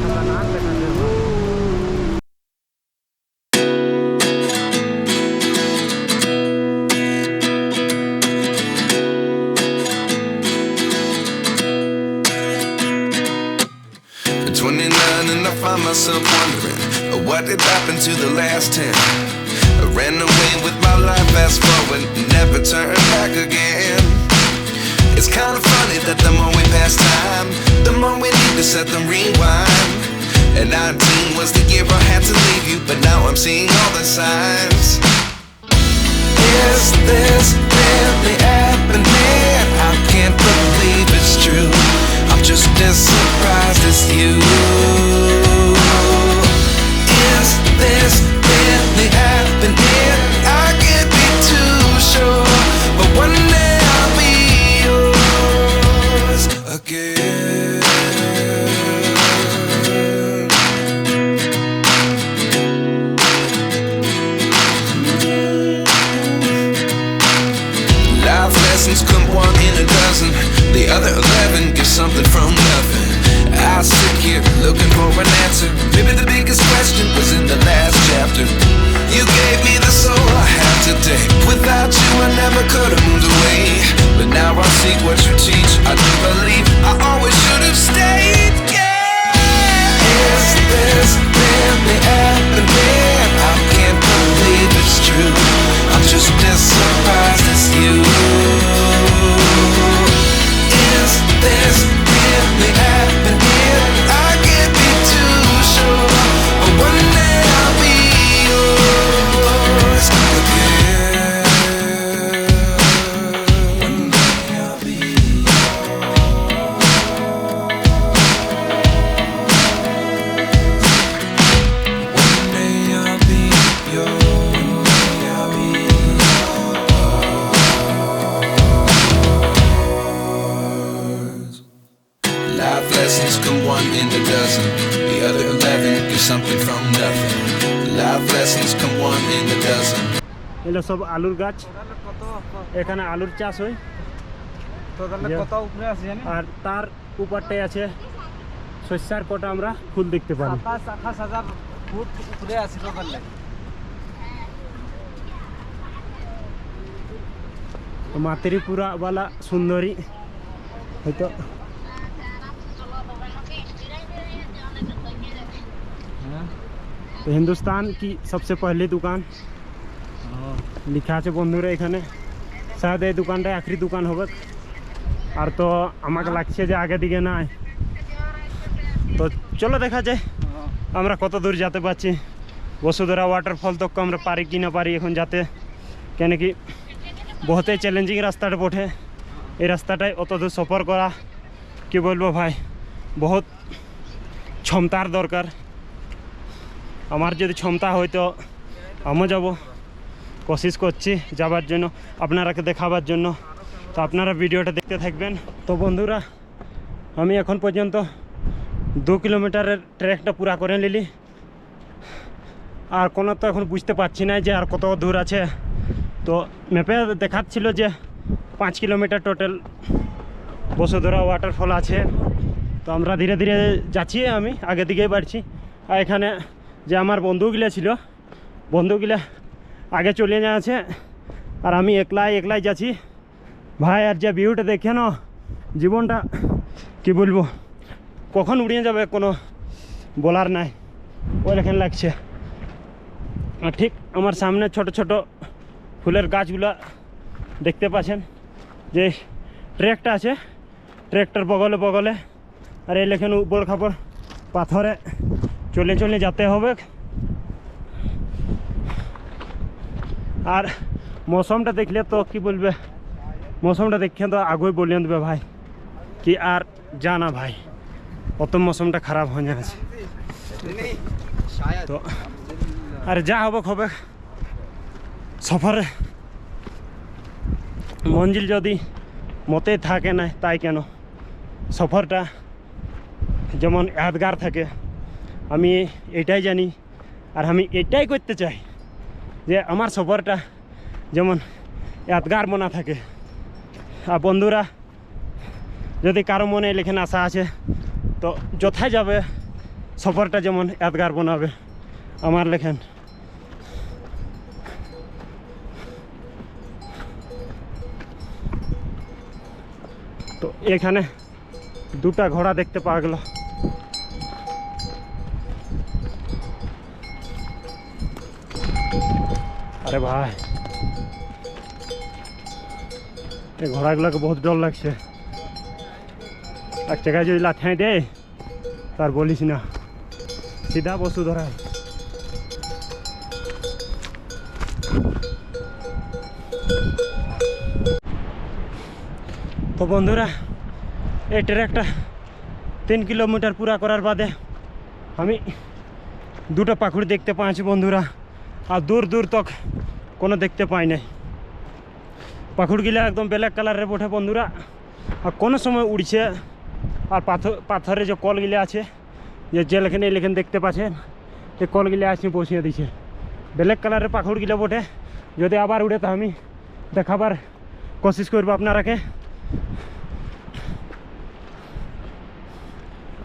खतरनाक देखा देगा। At 29 and I find myself wondering what did happen to the last 10. I ran away with my life, fast forward, never turn back again. It's kind of funny that the more we pass time, the more we need to set them rewind. And 19 was the year I had to leave you, but now I'm seeing all the signs. Is this really happening? I can't believe it's true. I'm just as surprised as you. Is this really happening? I can't be too sure, but one day I'll be yours again. Life lessons come one in a dozen. The other 11 get something from nothing. I sit here looking for an answer. Maybe the biggest question was in the last chapter. You gave me the soul I have today. Without you I never could have moved away. But now I see what you teach. I do believe I always should have stayed. Yeah. Is this really happening? I can't believe it's true. I'm just as surprised as you. Is this really happening? I can't be too sure, but one day I'll be yours again. One day I'll be yours. One day I'll be yours. I'll be yours. Life lessons come one in a dozen. The other 11 get something from nothing. Life lessons come one in a dozen. এগুলো সব আলুর গাছ, এখানে আলুর চাষ হয়। আর তার উপরটাই আছে শস্যার কোটা, আমরা ফুল দেখতে পারি। 27,000 ফুট উপরে আছে টোটাল। মাতৃপুরা वाला सुंदरी হয়তো हिंदुस्तान की सबसे पहली दुकान लिखा আছে বন্ধুরা এখানে। शायद এই দোকানটা আখরি দোকান হবে। আর তো আমাকে লাগছে যে আগে দিকে নাই, তো চলো দেখা যায় আমরা কত দূর যেতে পারছি। বসুধরা ওয়াটারফল তক আমরা পারি কি না পারি এখন যেতে, কেন কি বহুতই চ্যালেঞ্জিং রাস্তাটা বটে। এই রাস্তাটায় অত দূর সফর করা কি বলবো ভাই, বহুত ক্ষমতার দরকার। আমার যদি ক্ষমতা হয় তো আমিও যাব, কোশিশ করছি যাবার জন্য, আপনারাকে দেখাবার জন্য। তো আপনারা ভিডিওটা দেখতে থাকবেন। তো বন্ধুরা আমি এখন পর্যন্ত 2 কিলোমিটারের ট্রেকটা পুরা করে নিলি। আর কোনো তো এখন বুঝতে পারছি না যে আর কত দূর আছে। তো ম্যাপে দেখাচ্ছিল যে 5 কিলোমিটার টোটাল বসুধরা ওয়াটারফল আছে। তো আমরা ধীরে ধীরে যাচ্ছি, আমি আগে দিকেই বাড়ছি। আর এখানে যে আমার বন্ধুগুলো ছিল, বন্ধুগুলো আগে চলে যাচ্ছে আর আমি একলাই যাচ্ছি ভাই। আর যে ভিউটা দেখে না, জীবনটা কি বলবো কখন উড়িয়ে যাবে কোনো বলার নাই, ওই লেখান লাগছে। আর ঠিক আমার সামনে ছোট ছোট ফুলের গাছগুলা দেখতে পাচ্ছেন। যে ট্রেকটা আছে, ট্রেকটার বগলে বগলে আর এই লেখেন উপর খাপড় পাথরে চলে চলে যেতে হবে। আর মৌসুমটা দেখলে তো কি বলবে, মৌসুমটা দেখে তো আগুই বলিয়ে দেবে ভাই কি আর জানা ভাই, অত মৌসুমটা খারাপ হয়ে যাচ্ছে। তো আর যা হবে সফরে মঞ্জিল যদি মতে থাকে না, তাই কেন সফরটা যেমন यादगार থাকে, আমি এটাই জানি। আর আমি এটাই করতে চাই যে আমার সফরটা যেমন यादगार মনে থাকে। আর বন্ধুরা যদি কারো মনে লেখেন আশা আছে তো যথায় যাবে সফরটা যেমন यादगार বানাবে আমার লেখেন। তো এখানে দুটা ঘোড়া দেখতে পাওয়া গেল। আরে ভাই এই ঘোড়াগুলোকে বহুত ডর লাগছে, এক জায়গায় যদি লাথি দেয় তার বলিস না, সিধা বসুধরা। তো বন্ধুরা এই ট্রেকটা 3 কিলোমিটার পুরা করার বাদে আমি দুটো পাখুড় দেখতে পাচ্ছি বন্ধুরা, আর দূর দূর তক কোনো দেখতে পাই নাই। পাখুড়গুলা একদম ব্ল্যাক কালারের বটে বন্ধুরা, আর কোনো সময় উড়ছে। আর পাথরের যে কলগুলো আছে যে লেখেন এই লেখেন দেখতে পাচ্ছেন, এই কলগুলো আসে বসিয়ে দিছে। ব্ল্যাক কালারের পাখুড়গুলো বটে, যদি আবার উড়ে তো আমি দেখাবার কোশিশ করবো আপনারাকে।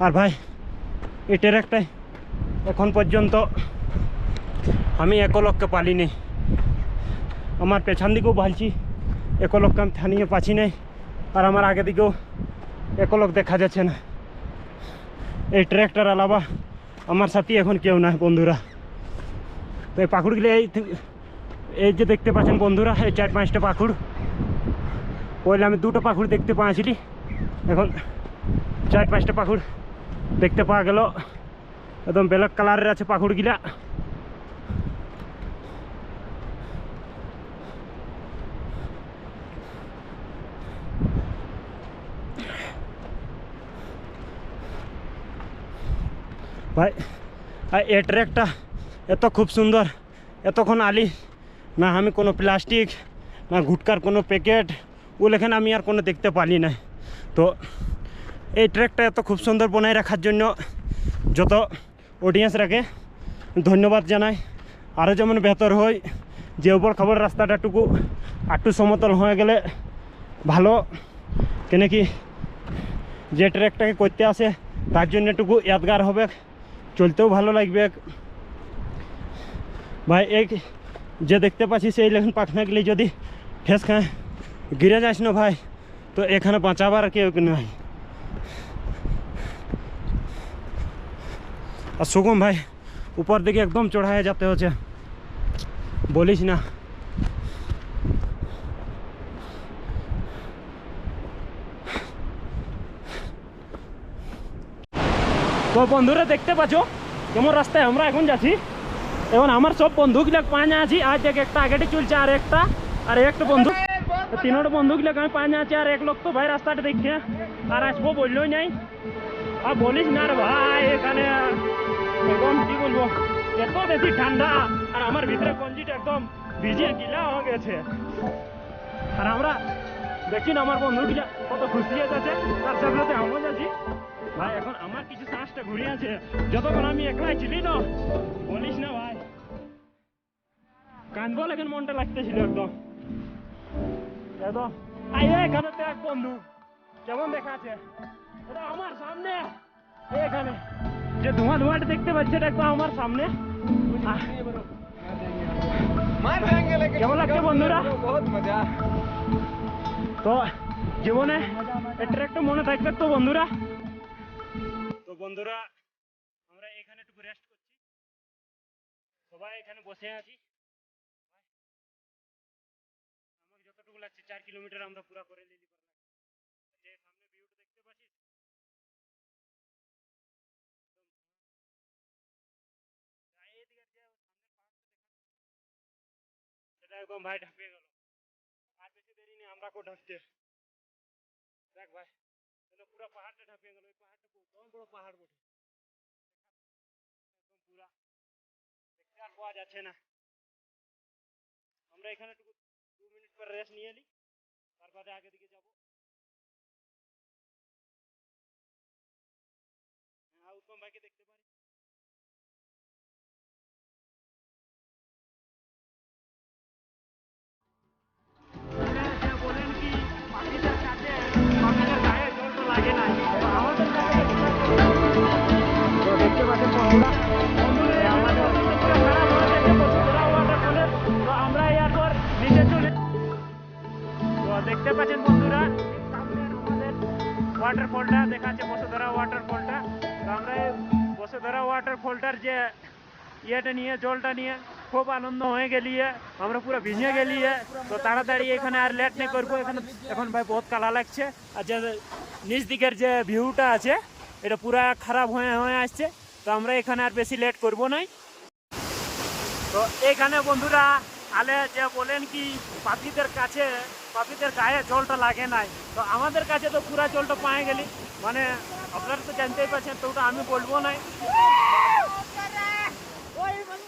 আর ভাই এই ট্রেকটাই এখন পর্যন্ত আমি একলককে পালিনি, আমার পেছন দিকেও ভালছি একলককে আমি থানিয়ে পাচ্ছি নাই, আর আমার আগে দিকেও একলক দেখা যাচ্ছে না। এই ট্রেকটার আলাবা আমার সাথে এখন কেউ নাই বন্ধুরা। তো এই পাখুড়গুলো এই যে দেখতে পাচ্ছেন বন্ধুরা, এই 4-5টা পাখুড়। পহলে আমি দুটো পাখুড় দেখতে পাচ্ছিলি, এখন 4-5টা পাখুড় দেখতে পাওয়া গেল। একদম ব্ল্যাক কালারের আছে পাখুড়গুলা। ভাই আর এই ট্রেকটা এত খুব সুন্দর, এতক্ষণ আলি না আমি কোনো প্লাস্টিক না গুটকার কোনো প্যাকেট ও লেখেন আমি আর কোনো দেখতে পারি না। তো এই ট্রেকটা এত খুব সুন্দর বানায় রাখার জন্য যত অডিয়েন্স রাখে ধন্যবাদ জানাই। আরও যেমন বেহতর হয়, যে উপর খবর রাস্তাটাটুকু একটু সমতল হয়ে গেলে ভালো, কেন কি যে ট্রেকটাকে করতে আসে তার জন্য একটু यादगार হবে, চলতেও ভালো লাগবে। ভাই এই যে দেখতে পাচ্ছি সেই লেখেন পাখনাগুলি যদি ঠেস খায় গিরে যাস না ভাই, তো এখানে বাঁচাবার কেউ নাই। আর সুগম ভাই উপর দিকে একদম চড়ায় যেতে হচ্ছে, বলিস না। তো বন্ধুরা দেখতে পাচ্ছ কেমন রাস্তায় আমরা এখন যাচ্ছি। এখন আমার সব বন্ধুগুলো পাঁচ আছি, আজ একটা আগেটি চলছে আর একটা বন্ধু, তিনোটা বন্ধুগুলো আমি পাঁচ আছি। আর এক লোক তো ভাই রাস্তাটা দেখছে আর আসবো বললোই নাই। আর বলিস না রে ভাই, এখানে একদম কি বলবো এত বেশি ঠান্ডা, আর আমার ভিতরে কঞ্জিটা একদম ভিজিয়ে গিলা হয়ে গেছে। আর আমরা দেখছি না আমার বন্ধুগুলো কত খুশি আছে, তার সাথে সাথে আমিও যাচ্ছি। ভাই এখন আমার কিছু শ্বাসটা ঘুরে আছে, যতক্ষণ আমি একলাই ছিলি না বলিস না ভাই, কান্দবো লেখেন মনটা লাগতেছিল একদম একদম। এখানে তো এক বন্ধু কেমন দেখা আছে, এটা আমার সামনে, এখানে যে ধোঁয়াটা দেখতে পাচ্ছি এটা একদম আমার সামনে। কেমন লাগছে বন্ধুরা? তো জীবনে এটা একটা মনে থাকবে তো বন্ধুরা। তো বন্ধুরা আমরা এখানে একটু রেস্ট করছি, সবাই এখানে বসে আছি। আমাকে যতটুকু লাগছে 4 কিলোমিটার আমরা পুরো করে নিলি। যে সামনে ভিউটা দেখতে পাচ্ছিস, সেটা একদম ভাই ঢাপিয়ে গেল। আর বেশি দেরি নেই আমরা কো ঢাকতে। দেখ ভাই পুরো পাহাড়টা ঢাপিয়ে গেল। ওই পাহাড়টা বহুত বড় পাহাড় বটে, একদম পুরা দেখতে আর পাওয়া যাচ্ছে না। আমরা এখানে 2 মিনিট পর রেস্ট নিয়ে নিই, তারপরে আগে দিকে যাবো। উত্তম ভাইকে দেখতে পারি। বলেন কি পাখিদের কাছে পাখিদের গায়ে জল তো লাগে না, আমাদের দেখতে পাচ্ছেন পাচ্ছেন বন্ধুরা, আমাদের অবস্থা পুরো খারাপ হয়ে গেছে বসুন্ধরা ওয়াটারফলের। তো আমরা এরপর নিচে চলে, তো দেখতে পাচ্ছেন বন্ধুরা সামনে আমাদের ওয়াটারফলটা দেখাচ্ছে, বসুন্ধরা ওয়াটারফলটা। তো আমরা এই বসুন্ধরা ওয়াটারফলটার যে ইয়েটা নিয়ে, জলটা নিয়ে খুব আনন্দ হয়ে গেলিয়ে, আমরা পুরো ভিজে গেলিয়ে। তো তাড়াতাড়ি এখানে আর লেট নেই করবো, এখানে এখন ভাই বহুত কালা লাগছে। আর যে নিচ দিকের যে ভিউটা আছে এটা পুরা খারাপ হয়ে হয়ে আসছে। তো আমরা এখানে আর বেশি লেট করবো নাই। তো এখানে বন্ধুরা আলে যে বলেন কি পাখিদের কাছে, পাখিদের গায়ে জলটা লাগে নাই, তো আমাদের কাছে তো পুরা জলটা পায়ে গেলি, মানে আপনারা তো জানতেই পারছেন, তো ওটা আমি বলবো নাই।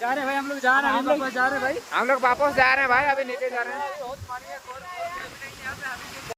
जा रहे भाई, हम लोग जा रहे हैं, हम लोग जा रहे हैं भाई, हम लोग वापस जा रहे हैं भाई, अभी नीचे जा रहे हैं।